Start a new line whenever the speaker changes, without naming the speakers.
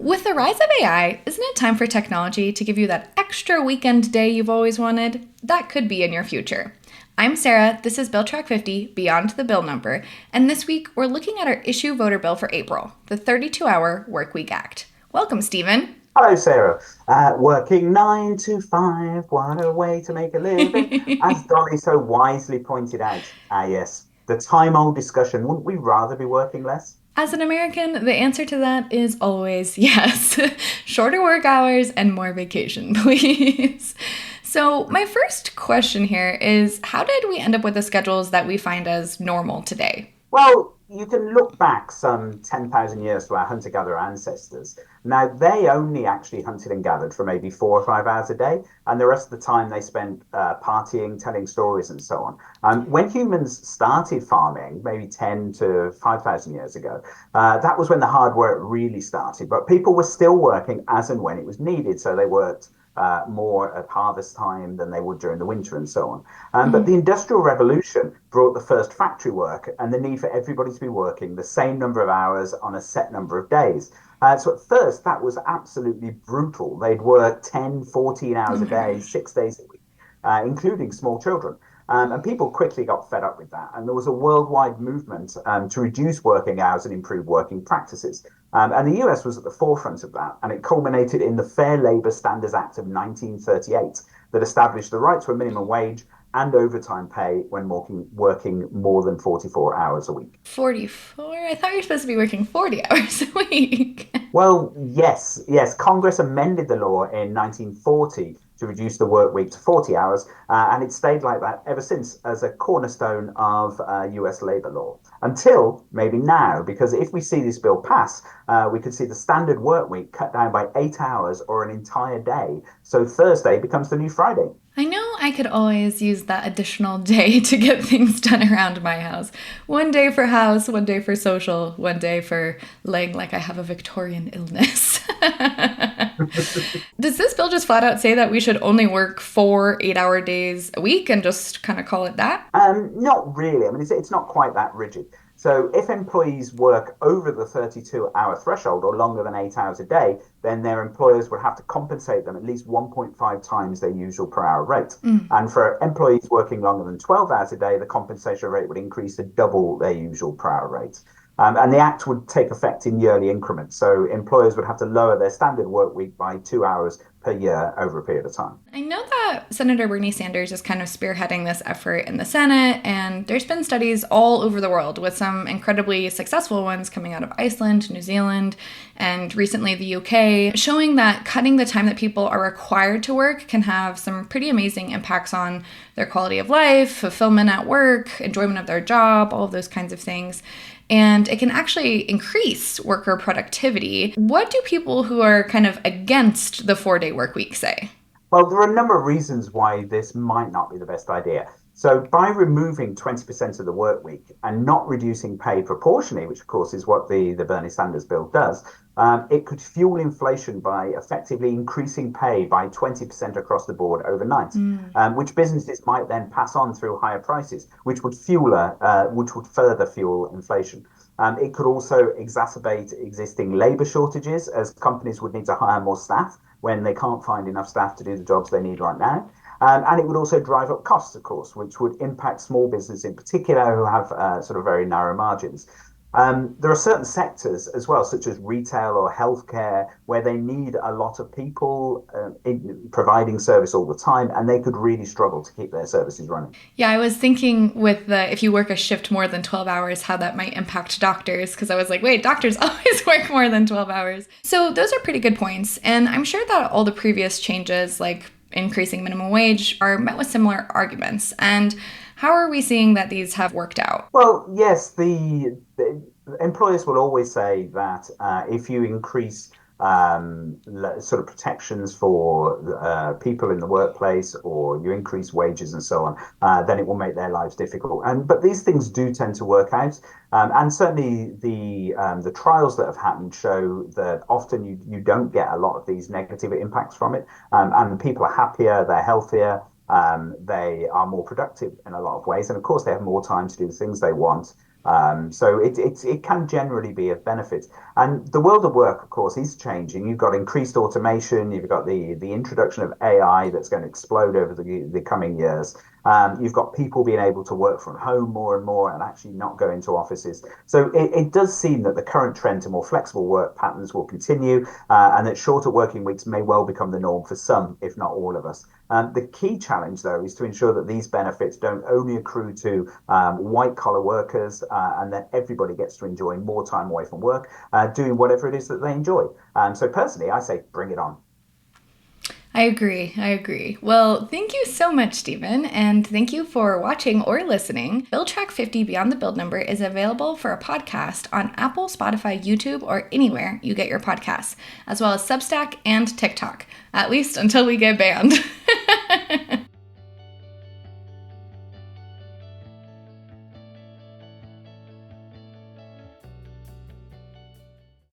With the rise of AI, isn't it time for technology to give you that extra weekend day you've always wanted? That could be in your future. I'm Sarah, this is Bill Track 50, Beyond the Bill Number, and this week we're looking at our issue voter bill for April, the 32-hour Workweek Act. Welcome, Stephen.
Hello, Sarah. Working 9 to 5, what a way to make a living. As Dolly so wisely pointed out, yes, the time-old discussion, wouldn't we rather be working less?
As an American, the answer to that is always yes. Shorter work hours and more vacation, please. So, my first question here is how did we end up with the schedules that we find as normal today?
Well, you can look back some 10,000 years to our hunter-gatherer ancestors. Now, they only actually hunted and gathered for maybe 4 or 5 hours a day, and the rest of the time they spent partying, telling stories, and so on. When humans started farming, maybe 10 to 5,000 years ago, that was when the hard work really started. But people were still working as and when it was needed, so they worked more at harvest time than they would during the winter and so on. But the Industrial Revolution brought the first factory work and the need for everybody to be working the same number of hours on a set number of days. So at first, that was absolutely brutal. They'd work 10, 14
Oh
hours a
my
day,
gosh.
6 days a week, including small children. And people quickly got fed up with that. And there was a worldwide movement to reduce working hours and improve working practices. And the US was at the forefront of that. And it culminated in the Fair Labor Standards Act of 1938 that established the right to a minimum wage and overtime pay when working more than 44 hours a week.
44? I thought you were supposed to be working 40 hours a week.
Well, yes. Congress amended the law in 1940 to reduce the work week to 40 hours, and it stayed like that ever since as a cornerstone of US labor law until maybe now, because if we see this bill pass, we could see the standard work week cut down by 8 hours or an entire day. So Thursday becomes the new Friday.
I know I could always use that additional day to get things done around my house. One day for house, one day for social, one day for laying like I have a Victorian illness. Does this bill just flat out say that we should only work 4 8-hour days a week and just kind of call it that?
Not really. I mean, it's not quite that rigid. So if employees work over the 32-hour threshold or longer than 8 hours a day, then their employers would have to compensate them at least 1.5 times their usual per hour rate. And for employees working longer than 12 hours a day, the compensation rate would increase to double their usual per hour rate. And the act would take effect in yearly increments. So employers would have to lower their standard work week by 2 hours per year over a period of time.
I know that Senator Bernie Sanders is kind of spearheading this effort in the Senate, and there's been studies all over the world with some incredibly successful ones coming out of Iceland, New Zealand, and recently the UK, showing that cutting the time that people are required to work can have some pretty amazing impacts on their quality of life, fulfillment at work, enjoyment of their job, all of those kinds of things. And it can actually increase worker productivity. What do people who are kind of against the 4 day work week say?
Well, there are a number of reasons why this might not be the best idea. So, by removing 20% of the work week and not reducing pay proportionally, which of course is what the Bernie Sanders bill does, it could fuel inflation by effectively increasing pay by 20% across the board overnight, which businesses might then pass on through higher prices, which would further fuel inflation. It could also exacerbate existing labor shortages as companies would need to hire more staff when they can't find enough staff to do the jobs they need right now. And it would also drive up costs, of course, which would impact small business in particular who have sort of very narrow margins. There are certain sectors as well, such as retail or healthcare, where they need a lot of people providing service all the time, and they could really struggle to keep their services running.
Yeah, I was thinking with the if you work a shift more than 12 hours, how that might impact doctors, because I was like, wait, doctors always work more than 12 hours. So those are pretty good points. And I'm sure that all the previous changes, like increasing minimum wage, are met with similar arguments. And how are we seeing that these have worked out?
Well, yes, the employers will always say that if you increase sort of protections for people in the workplace, or you increase wages and so on, then it will make their lives difficult. And but these things do tend to work out, and certainly the trials that have happened show that often you don't get a lot of these negative impacts from it, and people are happier, they're healthier. They are more productive in a lot of ways. And of course, they have more time to do the things they want. So it can generally be of benefit. And the world of work, of course, is changing. You've got increased automation. You've got the introduction of AI that's going to explode over the coming years. You've got people being able to work from home more and more and actually not go into offices. So it does seem that the current trend to more flexible work patterns will continue, and that shorter working weeks may well become the norm for some, if not all of us. The key challenge, though, is to ensure that these benefits don't only accrue to white collar workers, and that everybody gets to enjoy more time away from work, doing whatever it is that they enjoy. So personally, I say bring it on.
I agree. I agree. Well, thank you so much, Stephen, and thank you for watching or listening. Build Track 50 Beyond the Build Number is available for a podcast on Apple, Spotify, YouTube, or anywhere you get your podcasts, as well as Substack and TikTok, at least until we get banned.